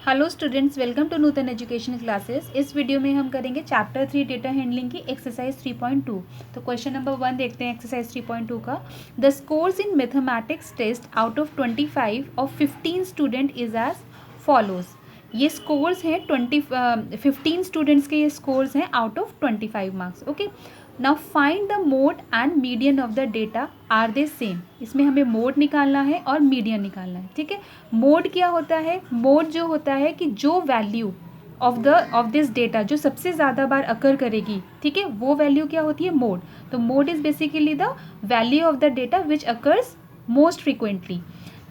Hello students, welcome to Nutan education classes. इस video में हम करेंगे चैप्टर 3 डेटा हैंडलिंग की एक्सरसाइज 3.2। तो क्वेश्चन नंबर 1 देखते हैं एक्सरसाइज 3.2 का। The scores in mathematics test out of 25 of 15 student is as follows. ये स्कोर्स हैं 15 स्टूडेंट्स के, ये स्कोर्स हैं out of 25 marks. Okay, now find the mode and median of the data, are they same. इसमें हमें mode निकालना है और मीडियन निकालना है। ठीक है, मोड क्या होता है? मोड जो होता है कि जो वैल्यू ऑफ दिस डेटा जो सबसे ज़्यादा बार अकर करेगी, ठीक है, वो वैल्यू क्या होती है? मोड। तो mode is basically the value of the data which occurs most frequently.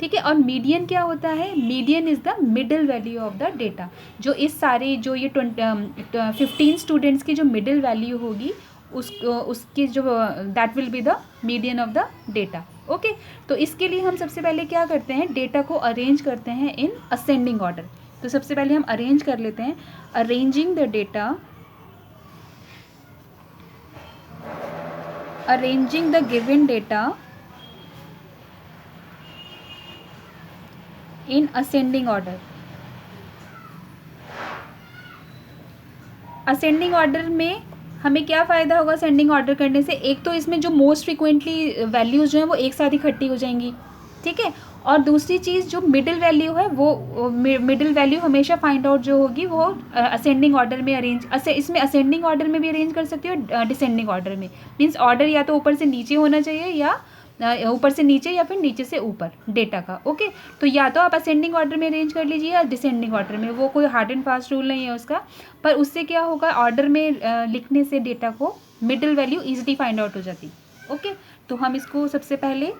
ठीक है, और मीडियन क्या होता है? Median is the middle value of the data. जो इस सारे जो ये 15 स्टूडेंट्स की जो मिडिल वैल्यू होगी उसकी जो that will be the median of the data. Okay, तो इसके लिए हम सबसे पहले क्या करते हैं? डेटा को अरेंज करते हैं इन असेंडिंग ऑर्डर। तो सबसे पहले हम अरेंज कर लेते हैं। Arranging the data, arranging the given data in ascending order. Ascending order में हमें क्या फ़ायदा होगा असेंडिंग ऑर्डर करने से? एक तो इसमें जो मोस्ट फ्रिक्वेंटली वैल्यूज़ जो हैं वो एक साथ इकट्ठी हो जाएंगी। ठीक है, और दूसरी चीज़ जो मिडिल वैल्यू है वो मिडिल वैल्यू हमेशा फाइंड आउट जो होगी वो असेंडिंग ऑर्डर में इसमें असेंडिंग ऑर्डर में भी अरेंज कर सकती हो, डिसेंडिंग ऑर्डर में। मीन्स ऑर्डर या तो ऊपर से नीचे होना चाहिए या ऊपर से नीचे या फिर नीचे से ऊपर डेटा का। ओके, तो या तो आप असेंडिंग ऑर्डर में अरेंज कर लीजिए या डिसेंडिंग ऑर्डर में, वो कोई हार्ड एंड फास्ट रूल नहीं है उसका। पर उससे क्या होगा, ऑर्डर में लिखने से डेटा को middle value easily find out हो जाती। ओके, तो हम इसको सबसे पहले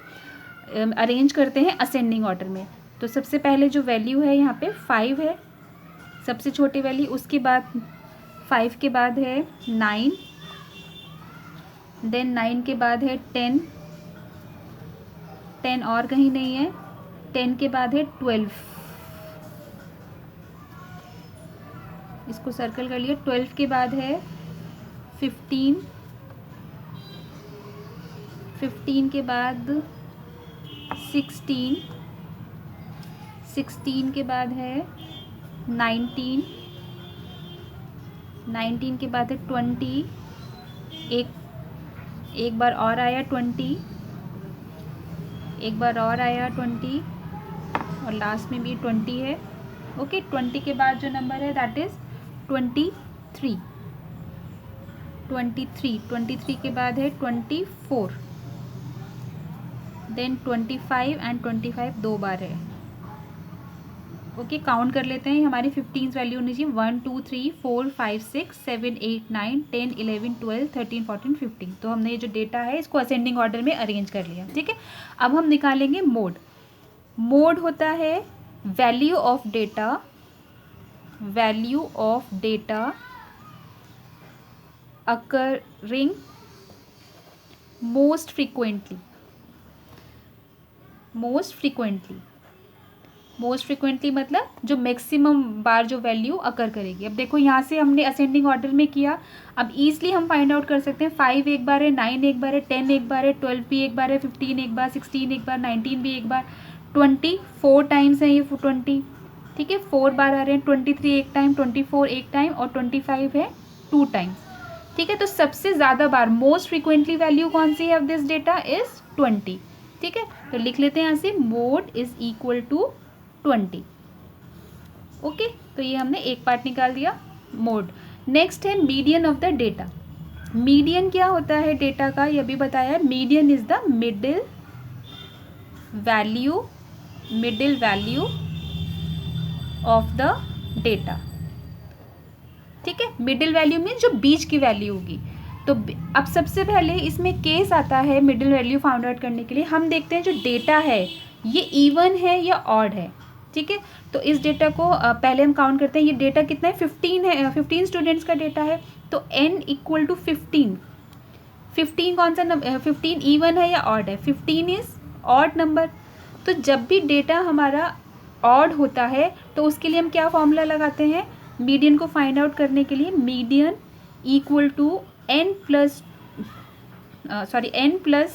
अरेंज करते हैं असेंडिंग ऑर्डर में। तो सबसे पहले जो वैल्यू है यहाँ पे 5 है, सबसे छोटी वैल्यू। उसके बाद 5 के बाद है 9, देन 9 के बाद है 10 और कहीं नहीं है। 10 के बाद है 12, इसको सर्कल कर लिया। 12 के बाद है 15, 15 के बाद 16, 16 के बाद है 19, 19 के बाद है 20, एक बार और आया 20, एक बार और आया 20, और लास्ट में भी 20 है। ओके, 20 के बाद जो नंबर है दैट इज़ 23, 23 के बाद है 24, देन 25 एंड 25 दो बार है। ओके, काउंट कर लेते हैं। हमारी 15 वैल्यू होनी चाहिए 1 2 3 4 5 6 7 8 9 10 11 12 13 14 15। तो हमने ये जो डेटा है इसको असेंडिंग ऑर्डर में अरेंज कर लिया। ठीक है, अब हम निकालेंगे मोड। मोड होता है value of data occurring most frequently मतलब जो मैक्सिमम बार जो वैल्यू अकर करेगी। अब देखो यहाँ से हमने असेंडिंग ऑर्डर में किया, अब ईजिली हम फाइंड आउट कर सकते हैं। 5 एक बार है, 9 एक बार है, 10 एक बार है, 12 भी एक बार है, 15 एक बार, 16 एक बार, 19 भी एक बार, 24 टाइम्स है ये 20। ठीक है, 4 बार आ रहे हैं। 23 एक टाइम, 24 एक टाइम, और 25 है 2 टाइम्स। ठीक है, तो सबसे ज़्यादा बार मोस्ट फ्रिक्वेंटली वैल्यू कौन सी है ऑफ दिस डेटा? इज़ 20। ठीक है, तो लिख लेते हैं यहाँ से mode is equal to 20। Okay, तो ये हमने एक पार्ट निकाल दिया, मोड। नेक्स्ट है median of the data. Median क्या होता है डेटा का, ये भी बताया है। Median is the middle value of the data. ठीक है, मिडिल वैल्यू मीन जो बीच की वैल्यू होगी। तो अब सबसे पहले इसमें केस आता है मिडिल वैल्यू फाइंड आउट करने के लिए। हम देखते हैं जो डेटा है ये इवन है या ऑड है। ठीक है, तो इस डेटा को पहले हम काउंट करते हैं। ये डेटा कितना है? 15 है, 15 स्टूडेंट्स का डेटा है। तो n इक्वल टू 15। 15 कौन सा नंबर? 15 इवन है या ऑड है? 15 इज ऑड नंबर। तो जब भी डेटा हमारा ऑड होता है तो उसके लिए हम क्या फॉर्मूला लगाते हैं मीडियन को फाइंड आउट करने के लिए? Median equal to n plus 1/2। n plus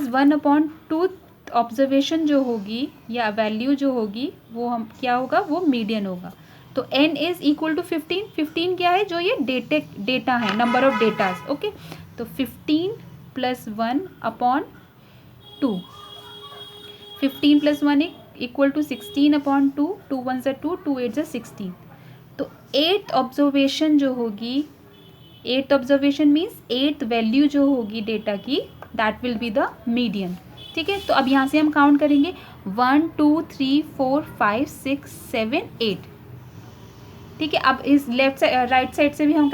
1/2 th observation जो होगी या वैल्यू जो होगी वो हम क्या होगा, वो मीडियन होगा। तो n इज इक्वल टू 15। 15 क्या है, जो ये डेटा है, नंबर ऑफ डेटाज। ओके, तो 15 plus 1 upon 2, 15 plus 1 equal to 16 upon 2, 2 1 ज़ा 2, 2 8 ज़ा 16। तो एट्थ ऑब्जर्वेशन जो होगी, eighth observation means eighth value जो होगी डेटा की, that will be the median. ठीक है, तो अब यहाँ से हम काउंट करेंगे 1 2 3 4 5 6 7 8। ठीक है, अब इस लेफ्ट साइड राइट साइड से भी हम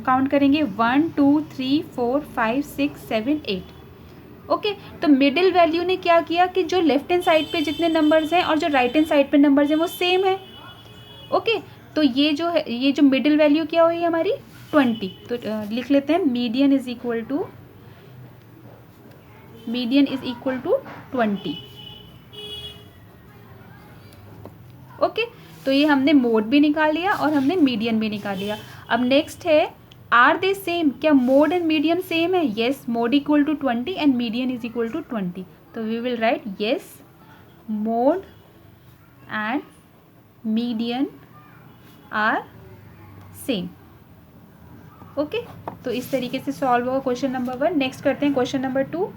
काउंट करेंगे 1 2 3 4 5 6 7 8। ओके, तो मिडिल वैल्यू ने क्या किया कि जो लेफ्ट हैंड साइड पे जितने नंबर्स हैं और जो राइट हैंड साइड पे नंबर्स हैं वो सेम है। ओके, तो ये जो है, ये जो मिडिल वैल्यू क्या हुई हमारी 20। तो लिख लेते हैं median is equal to 20। Okay, तो ये हमने मोड भी निकाल लिया और हमने मीडियन भी निकाल लिया। अब नेक्स्ट है, आर दे सेम, क्या मोड एंड मीडियन सेम है? Yes, mode equal to 20 and median is equal to 20। तो we will write yes, mode and median are same. Okay, तो इस तरीके से सॉल्व होगा क्वेश्चन नंबर 1। नेक्स्ट करते हैं क्वेश्चन नंबर 2।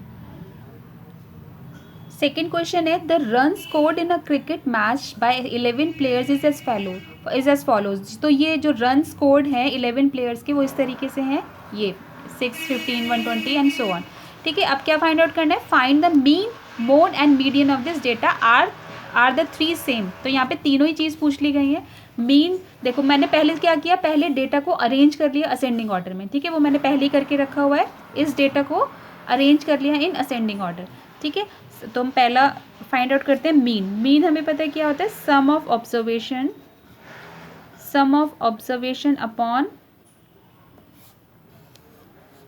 सेकेंड क्वेश्चन है, the run scored in a cricket match by 11 players is as follows. तो ये जो रन स्कोर्ड हैं 11 प्लेयर्स के, वो इस तरीके से हैं, ये 6 15 120 एंड सो ऑन। ठीक है, अब क्या फाइंड आउट करना है, find the mean mode and median of this data are the three same. तो यहाँ पे तीनों ही चीज़ पूछ ली गई है। मीन, देखो मैंने पहले क्या किया, पहले डेटा को अरेंज कर लिया असेंडिंग ऑर्डर में। ठीक है, वो मैंने पहले ही करके रखा हुआ है, इस डेटा को अरेंज कर लिया इन असेंडिंग ऑर्डर। ठीक है, तो हम पहला फाइंड आउट करते हैं मीन। मीन हमें पता है क्या होता है, sum of observation upon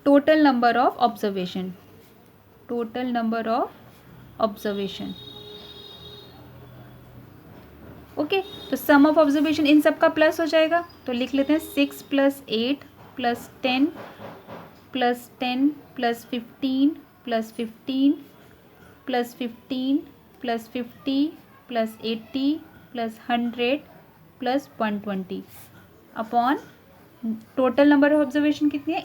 total number of observation. Okay, तो सम ऑफ ऑब्जर्वेशन इन सब का प्लस हो जाएगा, तो लिख लेते हैं 6 + 8 + 10 + 10 + 15 + 15 + 15 + 50 + 80 + 100 + 120 upon total number of observation कितनी है,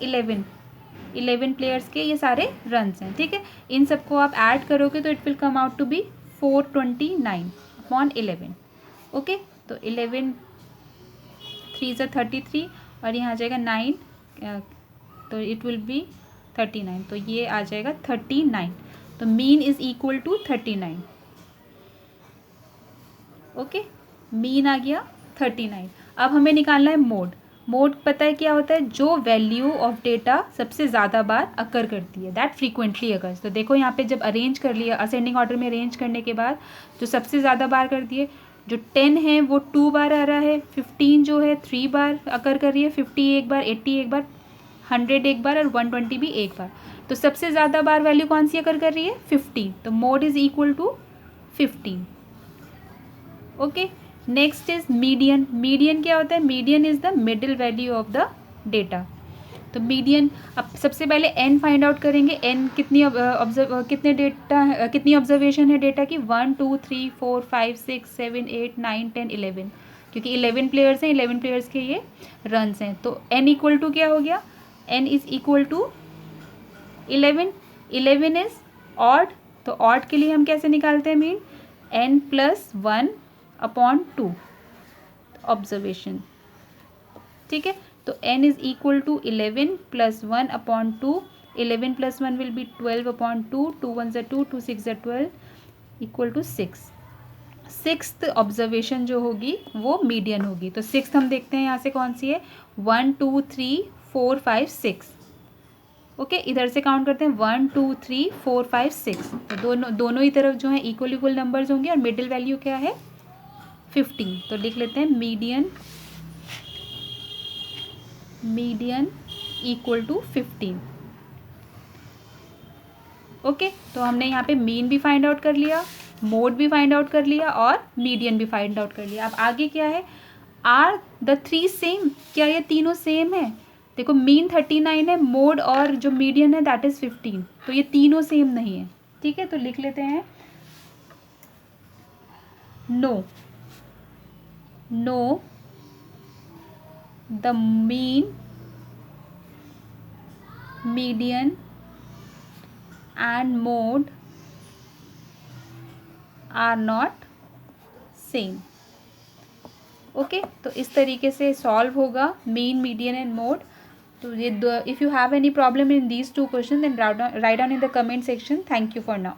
11 प्लेयर्स के ये सारे रन्स हैं। ठीक है, इन सबको आप ऐड करोगे तो it will come out to be 429 upon 11। Okay, तो 11 3 ज़ा 33 और यहाँ आ जाएगा 9, तो इट विल बी 39। तो ये आ जाएगा 39। तो mean is equal to 39। Okay, mean आ गया 39। अब हमें निकालना है मोड। मोड पता है क्या होता है, जो वैल्यू ऑफ डेटा सबसे ज़्यादा बार अकर करती है, दैट फ्रीक्वेंटली अकर्स। तो देखो यहाँ पे जब अरेंज कर लिया असेंडिंग ऑर्डर में, अरेंज करने के बाद जो सबसे ज़्यादा बार करती है, जो 10 है वो 2 बार आ रहा है, 15 जो है 3 बार अकर कर रही है, 50 एक बार, 80 एक बार, 100 एक बार और 120 भी एक बार। तो सबसे ज़्यादा बार वैल्यू कौन सी अकर कर रही है, 15। तो mode is equal to 15। Okay, next is median. Median क्या होता है, median is the middle value of the data. तो मीडियन, अब सबसे पहले एन फाइंड आउट करेंगे। एन कितनी कितनी ऑब्जर्वेशन है डेटा की, 1 2 3 4 5 6 7 8 9 10 11, क्योंकि 11 प्लेयर्स हैं, 11 प्लेयर्स के ये रन्स हैं। तो एन इक्वल टू क्या हो गया, n is equal to 11। 11 is odd, तो ऑड के लिए हम कैसे निकालते हैं मीन, n + 1 अपॉन 2 ऑब्जर्वेशन। ठीक है, तो n is equal to 11 + 1 upon 2। 11 + 1 will be 12 upon 2, 2 1 ज़ा 2, 2 6 ज़ा 12 इक्वल टू 6। सिक्स्थ ऑब्जर्वेशन जो होगी वो मीडियन होगी। तो सिक्स्थ हम देखते हैं यहाँ से कौन सी है, 1 2 3 4 5 6। ओके, इधर से काउंट करते हैं 1 2 3 4 5 6। तो दोनों ही तरफ जो है इक्वल नंबर्स होंगे और मिडिल वैल्यू क्या है, 15। तो लिख लेते हैं मीडियन इक्वल टू 15। ओके, तो हमने यहाँ पे मीन भी फाइंड आउट कर लिया, मोड भी फाइंड आउट कर लिया और मीडियन भी फाइंड आउट कर लिया। अब आगे क्या है, आर द थ्री सेम, क्या ये तीनों सेम है? देखो मीन 39 है, मोड और जो मीडियन है दैट इज़ 15, तो ये तीनों सेम नहीं है। ठीक है, तो लिख लेते हैं No. No. The mean, median and mode are not same. Okay तो इस तरीके से सॉल्व होगा मीन, मीडियन एंड मोड. तो ये if you have any problem in these 2 question then write down in the comment section. Thank you for now.